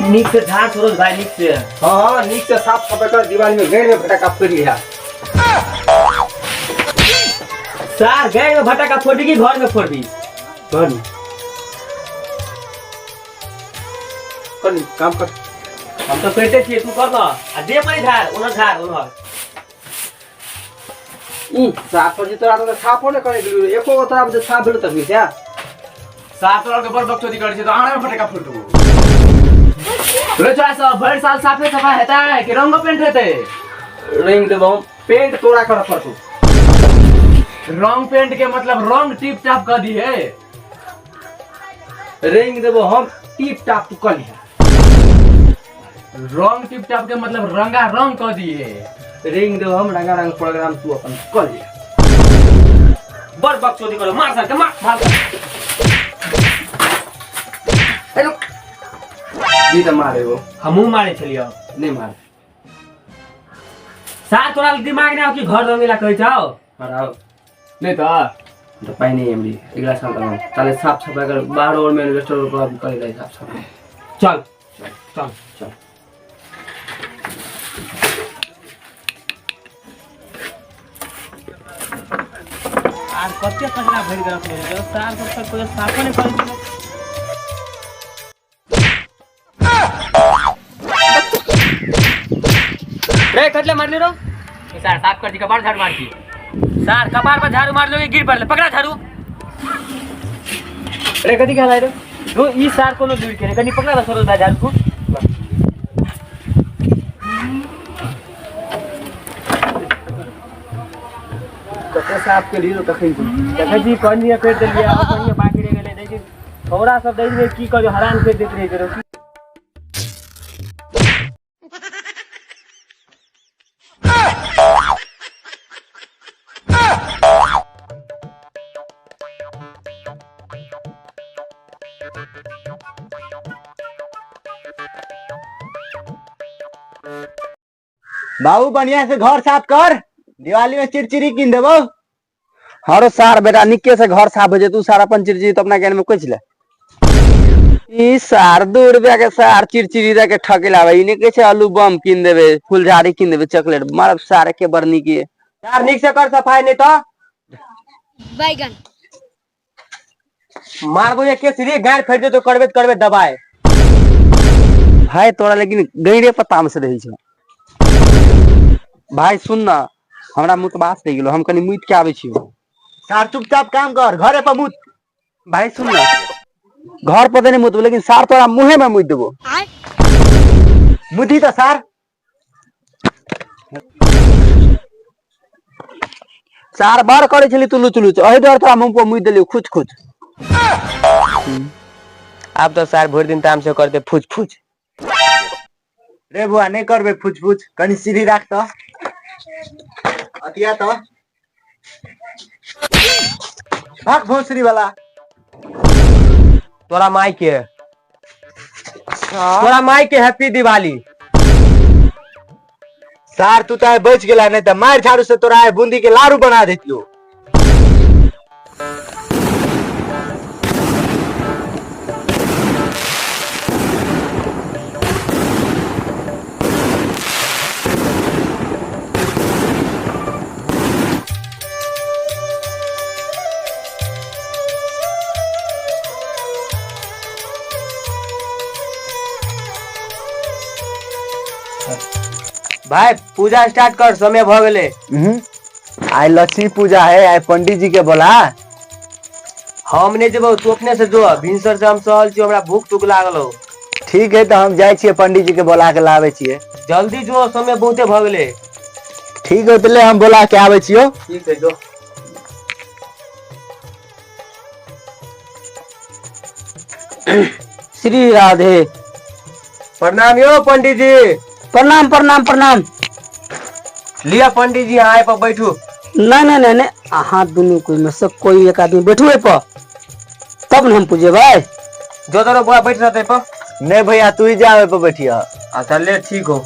नीक से झाड़ सरोज भाई नीक से। हाँ नीक से साफ सफाई कर, दीवार में गेड़ में फटाका फोड़ लिया। सर गए में फटाका फोड़ी की घर में फोड़ी? घर में कर काम कर। हम तो करते छिए, तू कर ना। आ दे पानी धार उन्हर साफ पर तोरा तो साफ होने करे गेलु एको गो तोरा साफ भेल तक क्या साफ तोरा के बड़ बकचोदी करे छी तो आने में फटाका फोड़ दो। रे चाचा भर साल साफे सफाई हेता है कि रंग पेंट हेते? रंग देबो पेंट तोरा कर पड़तो। रंग पेंट के मतलब रंग टिप टाप कर दी है। रंग देबो हम टिप टाप तू कर लिया। रंग टिप टाप के मतलब रंगा रंग कर दी है। रिंग देबो हम रंगा रंग प्रोग्राम तू अपन कर लिया। बड़ बकचोदी करो, मार सर के मार भाग। हेलो ई त मारे हो, हमहू मारे छलियो। नहीं मार सार तोरा दिमाग ने कि घर रंगीला कहै छौ? हराओ नहीं तो पाई नहीं हमरी अगला साल तक ताले साफ सफाई कर, बाहर और में इन्वेस्टर को अब कर ले साफ सफाई। चल चल चल आज कते कचरा भर गया अपने सार सब तक कोई साफ नहीं करे। रे कटले मार ले रो सार साफ कर दी, कपार झाड़ू मार दी। सार कपार पर झाड़ू मार लोगे गिर पड़ले, पकड़ा झाड़ू। रे कदी कहला रे दो ई सार कोनो दूर के कनी पकड़ा ला सरोज झाड़ू को। कते साफ के लिए तो देखै जी कनिया फेर देलिए अब कनिया बाकी रह गेलै। देखि थोड़ा सब दे दे की करियो, हैरान कर देत रहे करो। बाबू बढ़िया से घर साफ कर, दिवाली में चिड़चिड़ी किन देबो। हरो सार बेटा निके से घर साफ हो जे, तू सार अपन चिड़चिड़ी तो अपना ज्ञान में कुछ ले। ई सार 2 रुपया के सार चिड़चिड़ी दे के ठकेला भाई, इने के से आलू बम किन देबे, फुलझाड़ी किन देबे, चॉकलेट मार सारे के बरनी की यार। निक से कर सफाई नहीं तो बैगन मारबो ये के सीधे गाड़ फेर दे तो करबे दबाए भाई तोरा। लेकिन गईरे पता में से रही छ भाई। सुन ना हमरा मुतबास रह गेलो, हम कनी मुइत के आवे छियो। सार चुपचाप काम कर, घरे पर मुत। भाई सुन ना घर पर नहीं मुतबो, लेकिन सार तोरा मुंहे में मुइत देबो। मुधी तो सार सार बार करे छली तू लुच लुच, एही डर तोरा मुंह पर मुइत देलियो खुच खुच। अब तो सार भर दिन ताम से करते फुच फुच। रे बुआ नहीं करबे फुच फुच, कनी सीधी राख तो अतिया तो भाग भोसरी वाला। तोरा माई के हैप्पी दिवाली। सार तू तो बच गेला, नहीं तो मार झाड़ू से तोरा बूंदी के लारू बना देतियो। भाई पूजा स्टार्ट कर, समय भ गेले। आई लक्ष्मी पूजा है, आई पंडित जी के बोला। हम नहीं जेबो, तू अपने से जो भिनसर से हम सहल छी, हमरा भूख टूक लागल हो। ठीक है तो हम जाए छिए, पंडित जी के बोला के लावे छिए। जल्दी जो, समय बहुते भ गेले। ठीक है पहले हम बोला के आवे छियो। ठीक है जो। श्री राधे। प्रणाम यो पंडित जी। प्रणाम प्रणाम प्रणाम। लिया पंडित जी यहाँ पर बैठू। नहीं नहीं नहीं नहीं, हाथ दोनों कोई में से कोई एक आदमी बैठू है पर तब न हम पूजे भाई। जो तोरा बुआ बैठ रहते पर। नहीं भैया तू ही जावे पर बैठिया। अच्छा ले ठीक हो,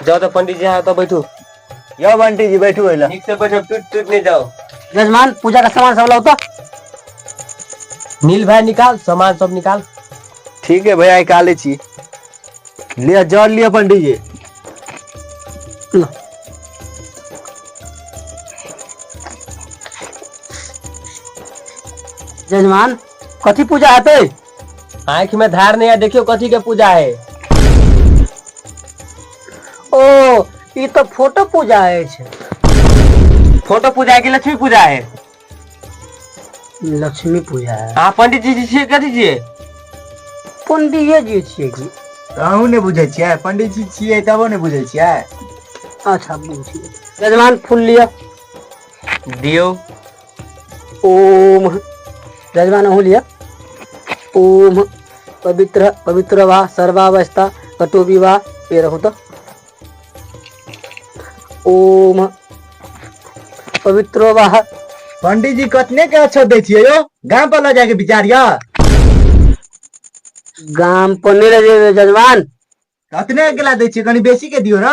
जाओ तो पंडित जी यहाँ तो बैठू। यो बंटी जी बैठू है। ठीक से बैठो, टूट टूट नहीं जाओ। यजमान पूजा का सामान सब लाओ तो। नील भाई निकाल सामान सब निकाल। ठीक है भैया निकाले छी। लिया जल लिया पंडित जी। लो। जजमान कथी पूजा हेतै? आँख में धार नहीं है, देखियो कथी के पूजा है। ओ ई तो फोटो पूजा अछि। फोटो पूजा है कि लक्ष्मी पूजा है? लक्ष्मी पूजा है। हाँ पंडित जी छियै कथी छियै? पंडिये जी छियै की? अहूँ ने बुझे छियै, पंडित जी छियै तबो ने बुझे छियै। अच्छा बुझिए। जजमान फूल लिया। दियो। ओम। जजमान अहूँ लिया। ओम पवित्र पवित्र वा सर्वावस्था कटोबी वा ये रहो तो। ओम पवित्र वा। पंडित जी कतने के अक्षर दै छियै यो? गांव पर ल जाके विचारिया। गाम पर नहीं लगे जजमान। कतने के ला दै छियै, कनी बेसी के दियो ना।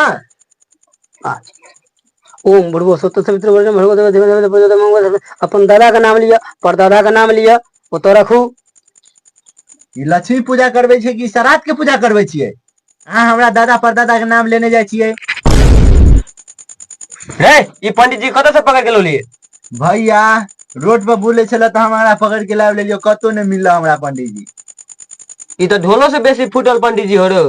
ओम भूर्भुवः स्वतः सवित्र वरेण्यं भर्गो देवस्य धीमहि धियो यो न प्रचोदयात्। अपन दादा का नाम लिया, परदादा का नाम लिया, वो तो रखू। ई लक्ष्मी पूजा करबै छै कि श्राद्ध के पूजा करबै छियै? अहाँ हमरा दादा परदादा के नाम लेने जाइ छियै। हे ये पंडित जी कतऽ से पकड़ के लोलिए? भैया रोड पर बुले छल तो हमारा पकड़ के लाब लेलियो, कतो ने मिलला हमरा पंडित जी। ये तो ढोलो से बेसी फूटल पंडित जी हो रो।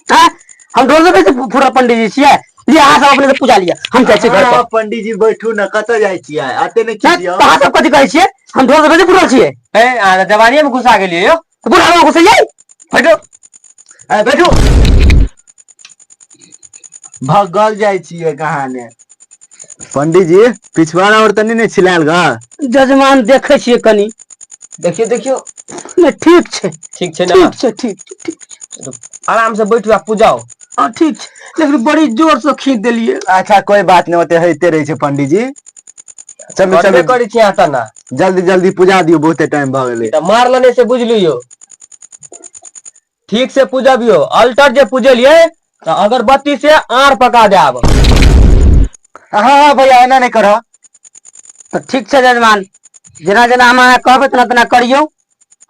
हाँ हम ढोल से पूरा पंडित जी छियै। लिया अहाँ सब अपने से पूजा लिया, हम जाइ छियै घर पर। पंडित जी बैठू न, कतऽ जाइ छियै? आते ने खिसियो। अहाँ सब कथी कहै छियै? हम ढोल से बेसी पूरल छियै। ए आ जवानी में घुसा गेलिए यो। तो बुढ़ा में घुसैयै। बैठो। बैठू। भगल जाइ छियै कहाँ ने। पंडित जी पिछवाड़ा और तनी ने छिलाल ग। जजमान देखे छियै कनी। देखियो देखियो। नहीं ठीक छै। ठीक छै ना? ठीक छै ठीक छै ठीक छै। आराम से बैठू आ पूजाओ। हाँ ठीक छै, लेकिन बड़ी जोर से खींच देलिए। अच्छा कोई बात नहीं, होते होते रहे छै पंडित जी। चलू करबे चलू करै छी अहाँ तना। जल्दी जल्दी पूजा दियो, बहुते टाइम भ गेलै। त मार लने से बुझ लियो। ठीक से पूजबियो। अल्टर जे पूजलिए तो अगरबत्ती से आर पका देब। हाँ भैया एना नहीं करह। तो ठीक छै जजमान, जेना जेना हम अहाँ कहबै तना तना करियौ।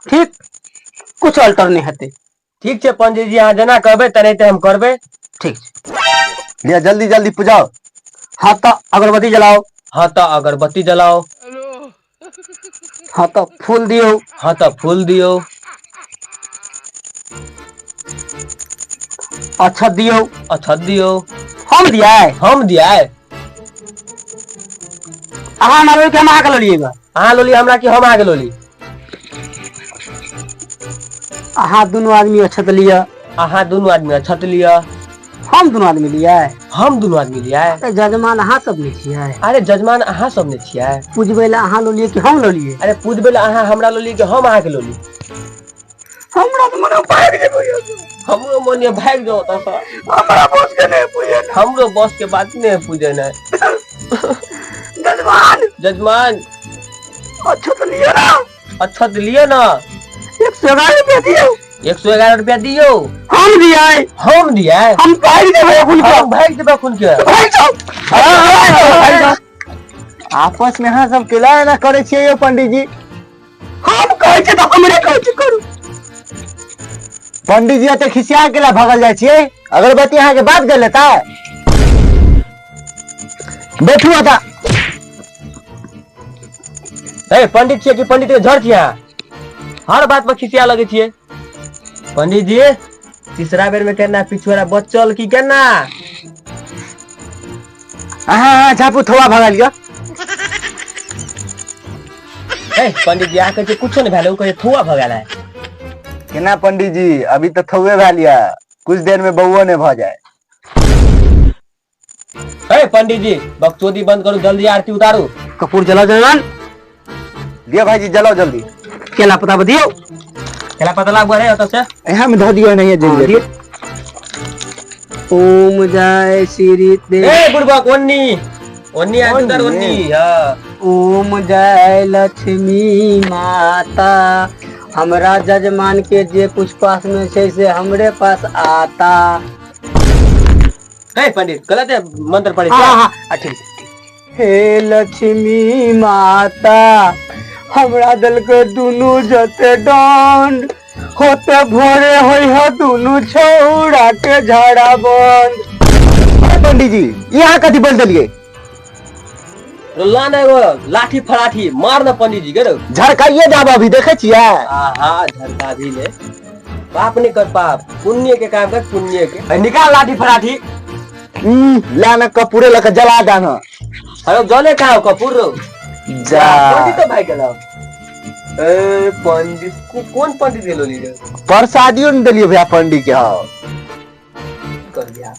ठीक, कुछ अल्टर नहीं हेतै। ठीक छै पंडित जी, अहाँ जेना कहबै तेनाहिते हम करबै। ठीक छै। लिया जल्दी जल्दी पूजाओ। हाँ तो अगरबत्ती जलाओ। हाँ तो अगरबत्ती जलाओ। हाँ तो फूल दियो। हाँ तो फूल दियो। अच्छा दियो। अच्छा दियो। हम दिया। हम दिया। अहाँ मारो कि हम आके लो लिएगा? अहाँ लोली हमरा कि हम आगे लोली? अहाँ दोनों आदमी अक्षत लिया। अहाँ दोनों आदमी अक्षत लिया। हम दोनों आदमी लिया। हम दोनों आदमी लिया। जजमान अहाँ सब नहीं छियै? अरे जजमान अहाँ सब ने छियै। पूजबै ला अहाँ लो लिए कि हम लो लिए? अरे पूजबे ला अहाँ हमरा लोली कि हम अहाँ के लोली? हमरा तो मने भाग जेबै। हमरो मन भाग जाओ त हमरा बस के नहीं पूजे। हमरो बस के बात नहीं पूजे ना। जजमान जजमान अक्षत लिया ना। अक्षत लिए ना। 111 रुपया दियो। 111 रुपया दियो। हम दिया। हम दिया। हम भाग देबै खुल के। हम भाग देबै खुल के। आपस में हाँ सब केला ना करे छियै यो पंडित जी। हम कहै छै त हमरे कहै छै करू। पंडित जी एते खिसिया केला भगल जाइ छियै? अगरबत्ती अहाँ के बात कर लेता। बैठू आता। ए पंडित छियै कि पंडित के झड़ छियै? हर बात पर खिसिया लगे छियै। पंडित जी तीसरा बेर में केना पिछुआरा बचल की केना? हाँ झापू थोड़ा भगल गया। ए पंडित जी आके कुछ नहीं भेलै, उ कहे थुआ भगल है। केना पंडित जी अभी तो थौए भै लिया, कुछ देर में बउओ ने भ जाए। ए पंडित जी बकचोदी बंद करू, जल्दी आरती उतारू। कपूर जलाओ जजमान। दियो भाई जी जलाओ जल्दी। केला पता दियो। केला पता लाग रहे हो से? यहाँ में धो दियो नहीं है जल्दी। ओम जय श्री देव। ए बुढ़बा ओन्नी ओन्नी आ उधर ओन्नी। हां ओम जय लक्ष्मी माता। हमरा जजमान के जे कुछ पास में छै से हमरे पास आता। ए पंडित गलत है मंत्र पढ़े। हाँ ठीक। हे लक्ष्मी माता, हमरा दल के दुनू जते दंड होते भोरे होई हो दोनों छौड़ा के झड़ा बंद। अरे पंडित जी यहाँ कथी बन दिलिए? ला ना एगो लाठी फलाठी मार ना पंडित जी के रो। झड़काइए जाब अभी देखे छियै। हाँ झरका भी ले। पाप नहीं कर पाप, पुण्य के काम कर पुण्य के। अरे निकाल लाठी फलाठी। लाना कपूरे लगा जला दाना। अरे जले कहाँ हो कपूर रो? जा पंडित तो भाई के नाम। ए पंडित को कौन पंडित दिलो लीडर? प्रसादियों ने दिलिए भैया पंडित के। हाँ कर दिया।